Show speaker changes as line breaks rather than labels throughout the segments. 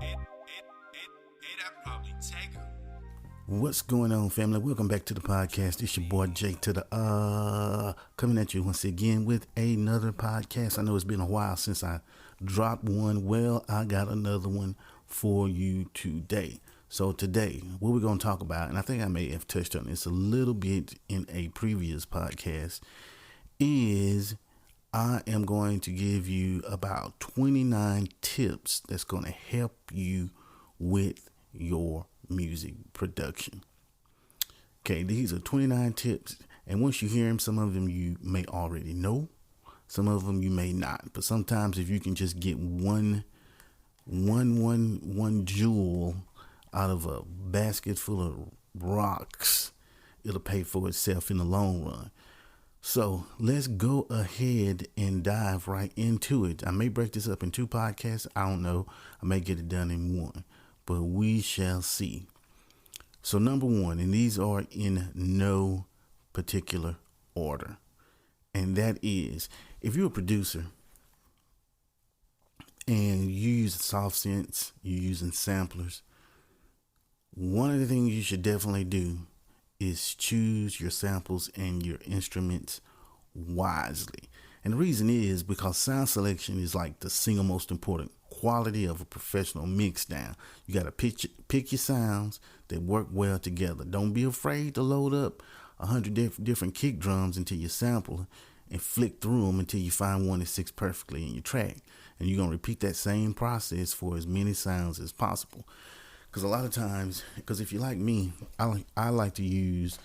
I'd probably take her.
What's going on, family? Welcome back to the podcast. It's your boy Jake to the coming at you once again with another podcast. I know it's been a while since I dropped one. Well, I got another one for you today. So today, what we're going to talk about, and I think I may have touched on this a little bit in a previous podcast, is I am going to give you about 29 tips that's going to help you with your music production. Okay, these are 29 tips, and once you hear them, some of them you may already know, some of them you may not. But sometimes if you can just get one jewel out of a basket full of rocks, it'll pay for itself in the long run. So let's go ahead and dive right into it. I may break this up in two podcasts. I don't know. I may get it done in one, but we shall see. So number one, and these are in no particular order, and that is, if you're a producer and you use soft synths, you're using samplers, one of the things you should definitely do is choose your samples and your instruments wisely. And the reason is because sound selection is like the single most important quality of a professional mix down. You got to pick your sounds that work well together. Don't be afraid to load up 100 different kick drums into your sample and flick through them until you find one that sits perfectly in your track. And you're going to repeat that same process for as many sounds as possible. Because a lot of times, because if you're like me, I like to use,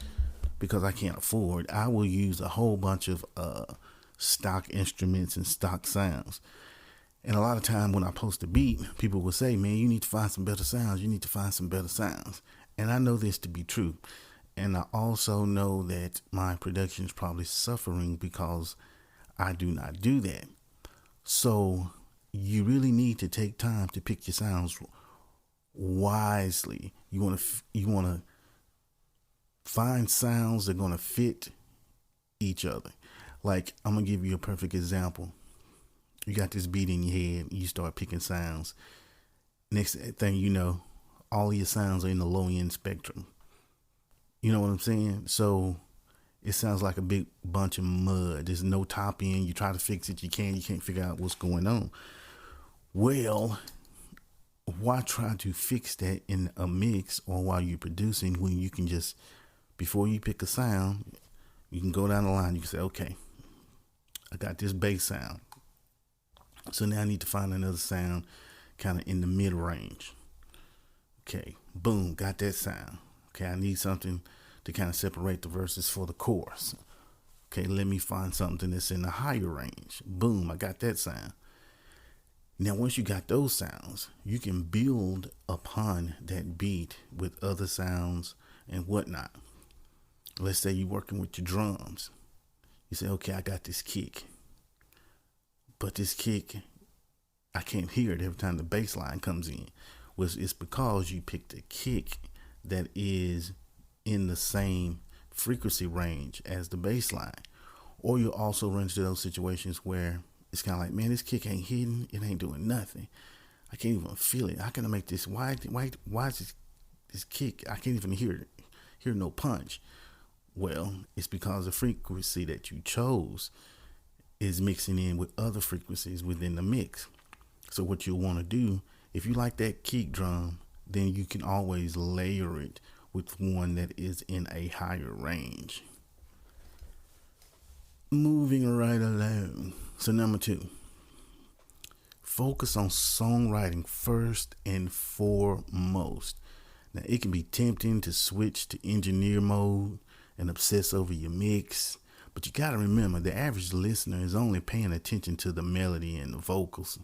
because I can't afford, I will use a whole bunch of stock instruments and stock sounds. And a lot of time when I post a beat, people will say, man, you need to find some better sounds. You need to find some better sounds. And I know this to be true. And I also know that my production is probably suffering because I do not do that. So you really need to take time to pick your sounds wisely. You want to find sounds that are going to fit each other. Like, I'm going to give you a perfect example. You got this beat in your head, you start picking sounds. Next thing you know, all of your sounds are in the low end spectrum. You know what I'm saying? So it sounds like a big bunch of mud. There's no top end. You try to fix it, you can't figure out what's going on. Well, why try to fix that in a mix or while you're producing when you can just, before you pick a sound, you can go down the line. You can say, okay, I got this bass sound. So now I need to find another sound kind of in the mid range. Okay, boom, got that sound. Okay, I need something to kind of separate the verses for the chorus. Okay, let me find something that's in the higher range. Boom, I got that sound. Now, once you got those sounds, you can build upon that beat with other sounds and whatnot. Let's say you're working with your drums. You say, okay, I got this kick. But this kick, I can't hear it every time the bass line comes in. Well, it's because you picked a kick that is in the same frequency range as the bass line. Or you'll also run into those situations where it's kind of like, man, this kick ain't hitting. It ain't doing nothing. I can't even feel it. How can I make this? Why is this kick? I can't even hear no punch. Well, it's because the frequency that you chose is mixing in with other frequencies within the mix. So what you'll want to do, if you like that kick drum, then you can always layer it with one that is in a higher range. Moving right along. So number 2, focus on songwriting first and foremost. Now, it can be tempting to switch to engineer mode and obsess over your mix, but you got to remember the average listener is only paying attention to the melody and the vocals.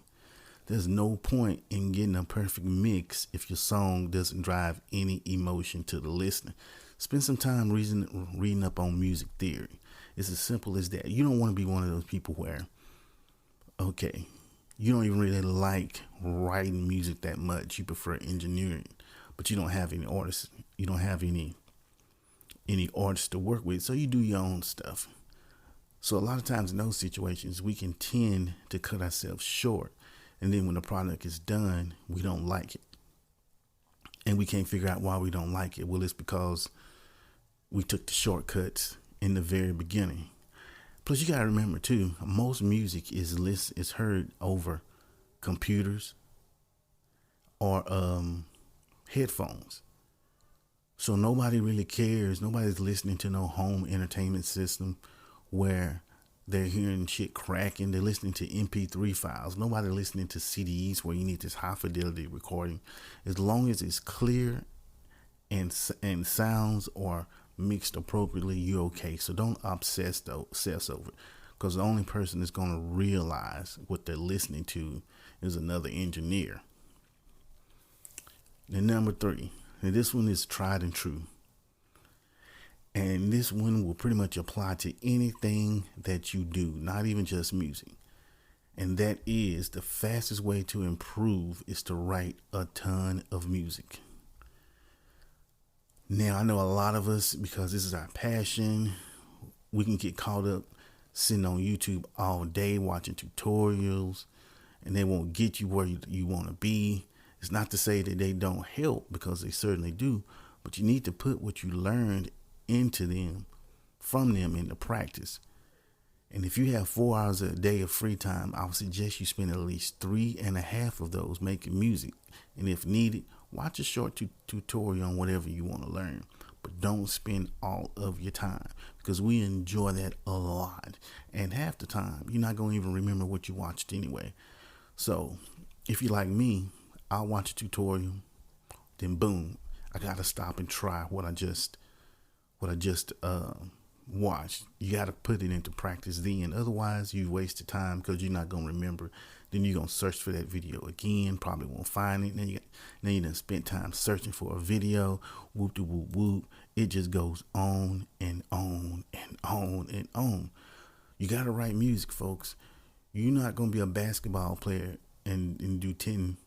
There's no point in getting a perfect mix if your song doesn't drive any emotion to the listener. Spend some time reading up on music theory. It's as simple as that. You don't want to be one of those people where, okay, you don't even really like writing music that much. You prefer engineering, but you don't have any artists. You don't have any artists to work with, so you do your own stuff. So a lot of times in those situations, we can tend to cut ourselves short And then when the product is done, we don't like it. And we can't figure out why we don't like it. Well, it's because we took the shortcuts in the very beginning. Plus, you gotta remember too, most music is heard over computers or headphones. So nobody really cares. Nobody's listening to no home entertainment system where they're hearing shit cracking. They're listening to MP3 files. Nobody listening to CDs where you need this high fidelity recording. As long as it's clear and sounds are mixed appropriately, you're okay. So don't obsess over it, because the only person that's going to realize what they're listening to is another engineer. And number 3, and this one is tried and true. And this one will pretty much apply to anything that you do, not even just music. And that is, the fastest way to improve is to write a ton of music. Now, I know a lot of us, because this is our passion, we can get caught up sitting on YouTube all day watching tutorials, and they won't get you where you want to be. It's not to say that they don't help, because they certainly do, but you need to put what you learned into them, from them, into practice. And if you have 4 hours a day of free time, I would suggest you spend at least 3.5 of those making music. And if needed, watch a short tutorial on whatever you want to learn. But don't spend all of your time, because we enjoy that a lot. And half the time, you're not going to even remember what you watched anyway. So if you're like me, I'll watch a tutorial, then boom, I got to stop and try what I just watched. You got to put it into practice then. Otherwise, you wasted time, because you're not going to remember. Then you're going to search for that video again, probably won't find it. Then you done spent time searching for a video. Whoop de whoop whoop. It just goes on and on and on and on. You got to write music, folks. You're not going to be a basketball player and do 10.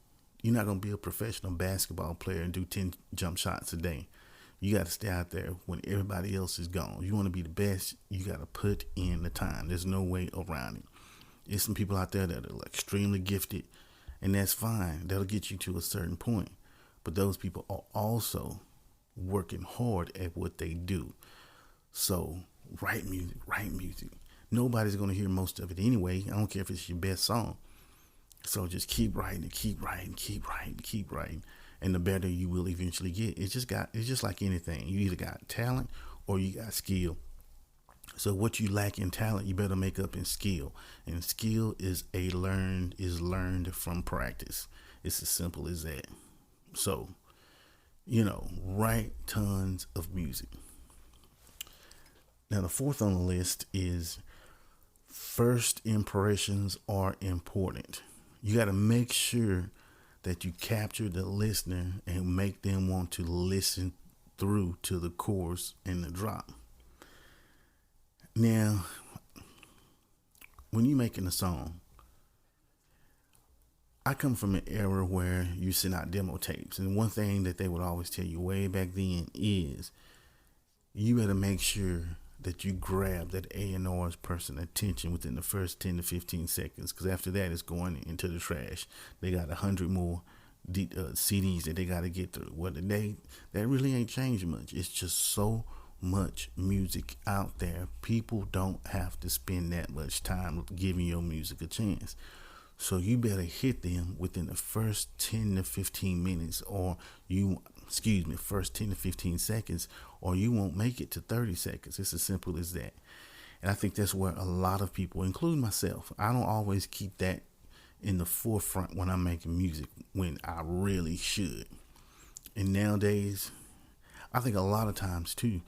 You're not going to be a professional basketball player and do 10 jump shots a day. You got to stay out there when everybody else is gone. You want to be the best, you got to put in the time. There's no way around it. There's some people out there that are extremely gifted, and that's fine. That'll get you to a certain point. But those people are also working hard at what they do. So write music. Nobody's going to hear most of it anyway. I don't care if it's your best song. So just keep writing. And the better you will eventually get. It's just like anything. You either got talent or you got skill. So what you lack in talent, you better make up in skill. And skill is learned from practice. It's as simple as that. So, write tons of music. Now, the 4th on the list is first impressions are important. You got to make sure that you capture the listener and make them want to listen through to the chorus and the drop. Now, when you're making a song, I come from an era where you send out demo tapes. And one thing that they would always tell you way back then is you better make sure that you grab that A&R's person attention within the first 10 to 15 seconds. Because after that, it's going into the trash. They got 100 more CDs that they got to get through. Well, today, that really ain't changed much. It's just so much music out there. People don't have to spend that much time giving your music a chance. So you better hit them within the first 10 to 15 minutes, first 10 to 15 seconds, or you won't make it to 30 seconds. It's as simple as that. And I think that's where a lot of people, including myself, I don't always keep that in the forefront when I'm making music, when I really should. And nowadays, I think a lot of times too,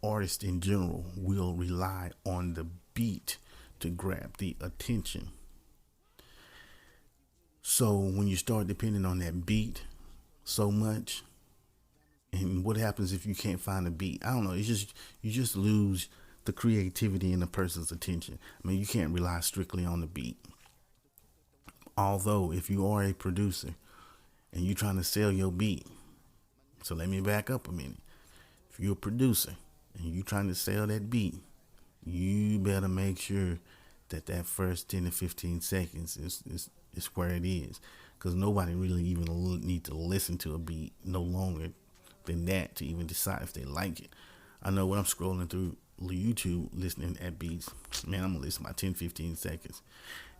artists in general, will rely on the beat to grab the attention. So when you start depending on that beat so much, and what happens if you can't find a beat? I don't know. You just lose the creativity and the person's attention. I mean, you can't rely strictly on the beat. Although, if you are a producer and you're trying to sell your beat, so let me back up a minute. If you're a producer and you're trying to sell that beat, you better make sure that first 10 to 15 seconds is It's where it is, because nobody really even need to listen to a beat no longer than that to even decide if they like it. I know when I'm scrolling through YouTube listening at beats, man, I'm gonna listen about 10, 15 seconds.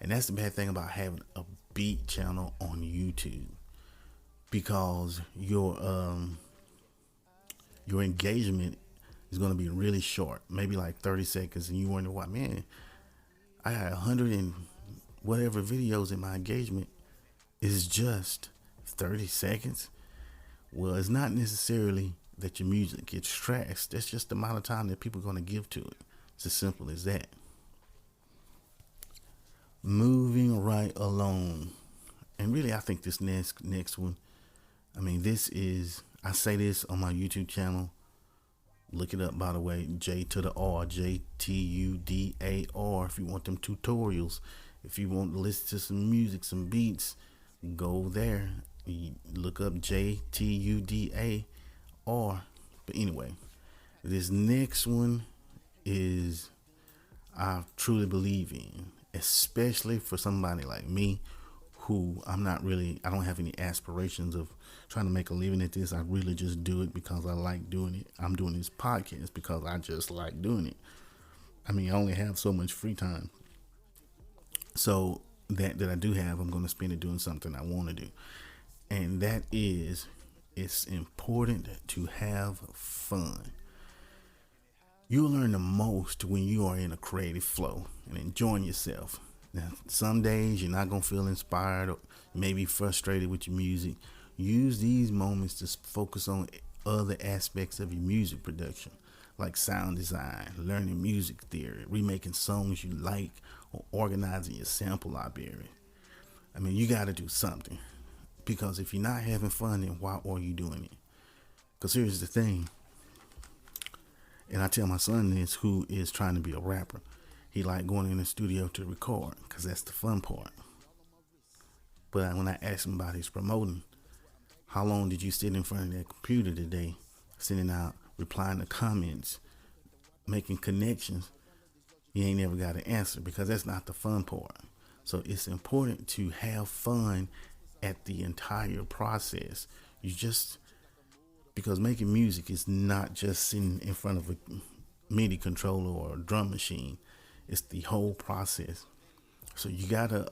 And that's the bad thing about having a beat channel on YouTube, because your engagement is gonna be really short, maybe like 30 seconds, and you wonder why, man, I had 100 and whatever videos in my engagement is just 30 seconds. Well, it's not necessarily that your music gets trashed. That's just the amount of time that people are going to give to it. It's as simple as that. Moving right along. And really, I think this next one, I mean, I say this on my YouTube channel. Look it up, by the way, J to the R, JTUDAR, if you want them tutorials. If you want to listen to some music, some beats, go there. You look up JTUDAR. But anyway, this next one is I truly believe in, especially for somebody like me who I don't have any aspirations of trying to make a living at this. I really just do it because I like doing it. I'm doing this podcast because I just like doing it. I mean, I only have so much free time. So that I do have, I'm going to spend it doing something I want to do. And that is, it's important to have fun. You'll learn the most when you are in a creative flow and enjoying yourself. Now, some days you're not going to feel inspired or maybe frustrated with your music. Use these moments to focus on other aspects of your music production, like sound design, learning music theory, remaking songs you like, or organizing your sample library. I mean, you got to do something, because if you're not having fun, then why are you doing it? Because here's the thing, and I tell my son this, who is trying to be a rapper. He like going in the studio to record because that's the fun part. But when I asked him about his promoting, how long did you sit in front of that computer today, sending out, replying to comments, making connections? He ain't never got an answer, because that's not the fun part. So it's important to have fun at the entire process. Because making music is not just sitting in front of a MIDI controller or a drum machine. It's the whole process. So you gotta,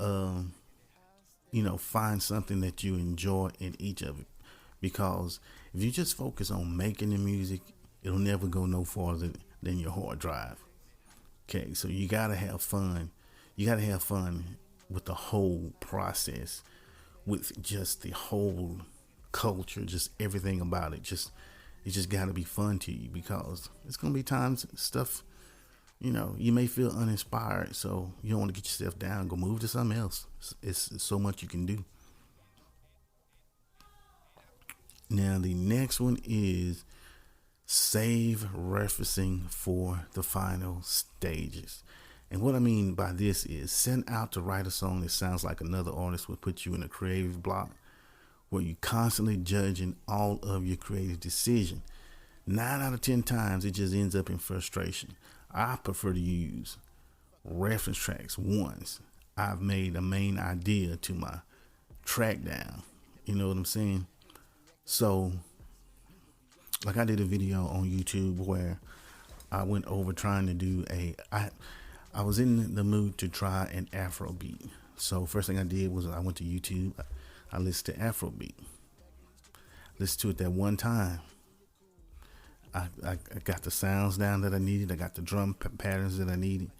find something that you enjoy in each of it. Because if you just focus on making the music, it'll never go no farther than your hard drive. Okay, so you gotta have fun. You gotta have fun with the whole process, with just the whole culture, just everything about it. It just gotta be fun to you, because it's gonna be times stuff. You may feel uninspired, so you don't want to get yourself down. Go move to something else. It's so much you can do. Now, the next one is save referencing for the final stages. And what I mean by this is send out to write a song that sounds like another artist will put you in a creative block where you're constantly judging all of your creative decision. 9 out of 10 times, it just ends up in frustration. I prefer to use reference tracks once I've made a main idea to my track down. You know what I'm saying? So, like I did a video on YouTube where I went over trying to do I was in the mood to try an Afro beat. So first thing I did was I went to YouTube. I listened to Afro beat. Listened to it that one time. I got the sounds down that I needed. I got the drum patterns that I needed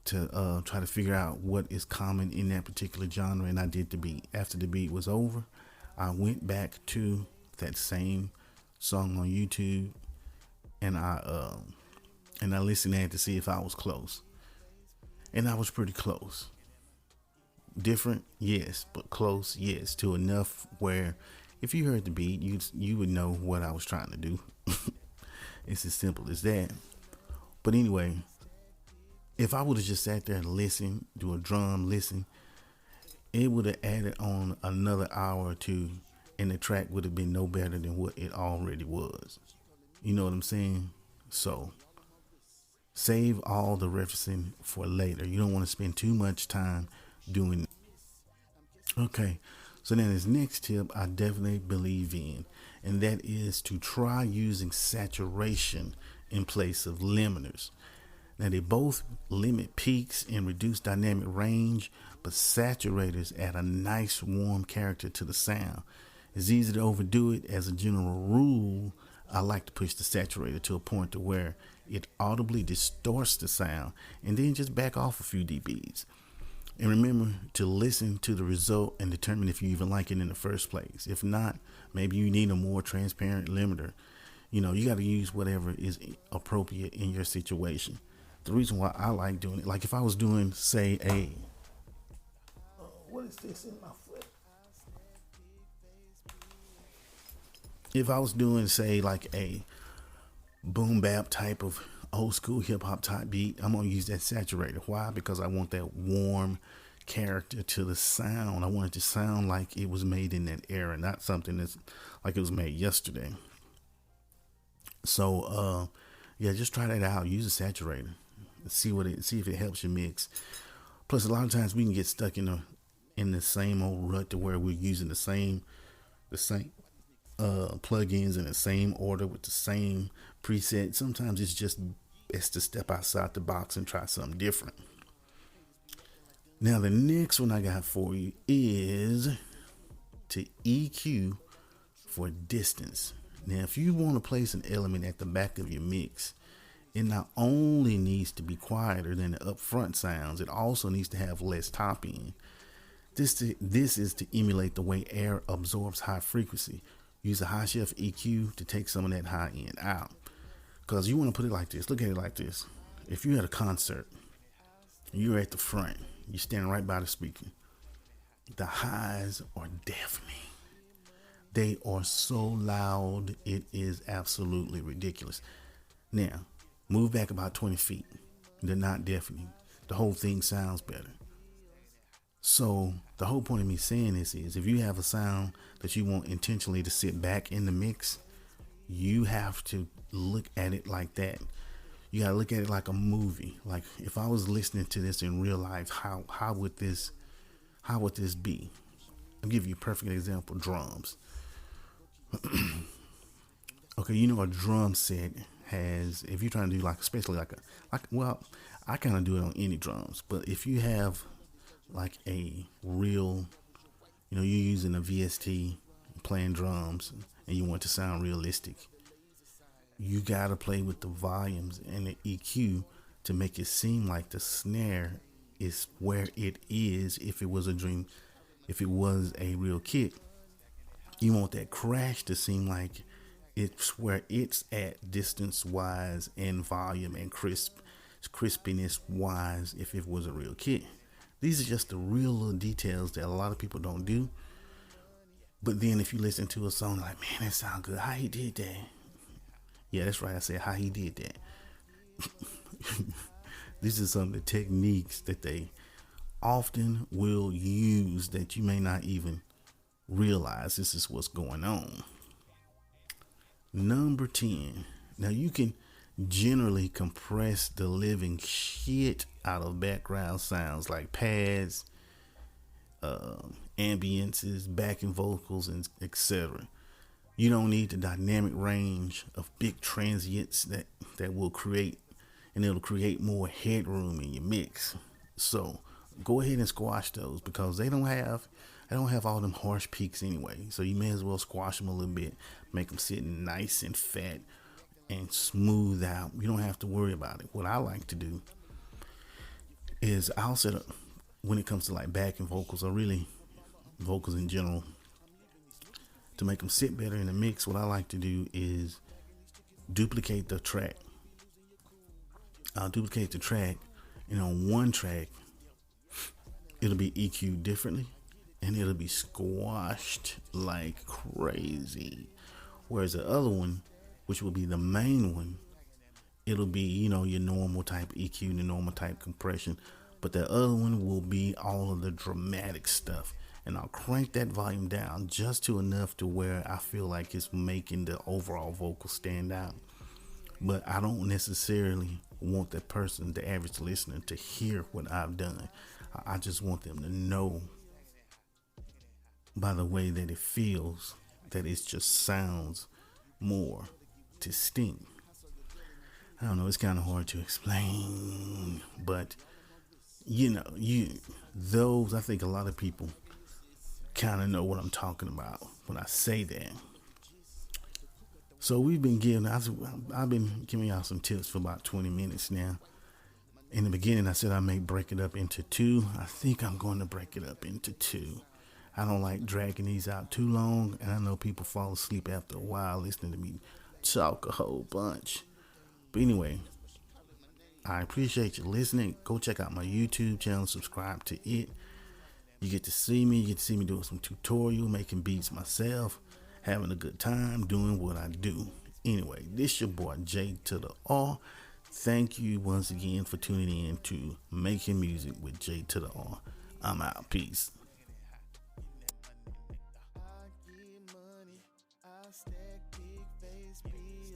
to try to figure out what is common in that particular genre, and I did the beat. After the beat was over, I went back to that same song on YouTube, and I listened at it to see if I was close, and I was pretty close. Different, yes, but close, yes, to enough where if you heard the beat, you would know what I was trying to do. It's as simple as that. But anyway, if I would have just sat there and listened, do a drum listen, it would have added on another hour or two, and the track would have been no better than what it already was. You know what I'm saying? So save all the referencing for later. You don't want to spend too much time doing Okay, so then this next tip I definitely believe in, and that is to try using saturation in place of limiters. Now they both limit peaks and reduce dynamic range, but saturators add a nice warm character to the sound. It's easy to overdo it. As a general rule, I like to push the saturator to a point to where it audibly distorts the sound and then just back off a few dBs. And remember to listen to the result and determine if you even like it in the first place. If not, maybe you need a more transparent limiter. You got to use whatever is appropriate in your situation. The reason why I like doing it, like if I was doing, say, what is this in my foot? If I was doing, say, like a boom bap type of old school hip hop type beat, I'm gonna use that saturator. Why? Because I want that warm character to the sound. I want it to sound like it was made in that era, not something that's like it was made yesterday. So yeah, just try that out. Use a saturator. See if it helps you mix. Plus, a lot of times we can get stuck in the same old rut to where we're using the same plugins in the same order with the same preset. Sometimes it's just best to step outside the box and try something different. Now the next one I got for you is to EQ for distance. Now if you want to place an element at the back of your mix, it not only needs to be quieter than the upfront sounds, it also needs to have less top end. This is to emulate the way air absorbs high frequency. Use a high shelf EQ to take some of that high end out. Because you want to put it like this. Look at it like this. If you're at a concert, you're at the front, you're standing right by the speaker, the highs are deafening. They are so loud, it is absolutely ridiculous. Now, move back about 20 feet. They're not deafening. The whole thing sounds better. So the whole point of me saying this is if you have a sound that you want intentionally to sit back in the mix, you have to look at it like that. You got to look at it like a movie. Like if I was listening to this in real life, how would this be? I'll give you a perfect example. Drums. Okay, a drum set has, if you're trying to do like, especially I kind of do it on any drums, but if you have like a real, you're using a VST playing drums and you want to sound realistic, you got to play with the volumes and the EQ to make it seem like the snare is where it is. If it was a real kit, you want that crash to seem like it's where it's at distance wise and volume and crispiness wise if it was a real kit. These are just the real little details that a lot of people don't do. But then if you listen to a song like, man, that sound good. How he did that? Yeah, that's right. I said how he did that. These are some of the techniques that they often will use that you may not even realize this is what's going on. Number 10. Now you can generally compress the living shit out of background sounds like pads, ambiances, backing vocals, and etc. You don't need the dynamic range of big transients that will create, and it'll create more headroom in your mix. So go ahead and squash those because they don't have all them harsh peaks anyway. So you may as well squash them a little bit, make them sit nice and fat and smooth out. You don't have to worry about it. What I like to do is I'll set up, when it comes to like backing vocals or really vocals in general, to make them sit better in the mix, what I like to do is duplicate the track. I'll duplicate the track, and on one track, it'll be EQ'd differently, and it'll be squashed like crazy. Whereas the other one, which will be the main one, it'll be, your normal type EQ, the normal type compression. But the other one will be all of the dramatic stuff. And I'll crank that volume down just to enough to where I feel like it's making the overall vocal stand out. But I don't necessarily want the person, the average listener, to hear what I've done. I just want them to know by the way that it feels, that it just sounds more distinct. I don't know, it's kind of hard to explain, but I think a lot of people kind of know what I'm talking about when I say that. So I've been giving y'all some tips for about 20 minutes now. In the beginning, I said I may break it up into two. I think I'm going to break it up into two. I don't like dragging these out too long, and I know people fall asleep after a while listening to me talk a whole bunch. But anyway, I appreciate you listening. Go check out my YouTube channel, subscribe to it. You get to see me doing some tutorial, making beats myself, having a good time doing what I do. Anyway, this your boy J to the R. Thank you once again for tuning in to Making Music with J to the R. I'm out. Peace.
I get money, I stack big face bills.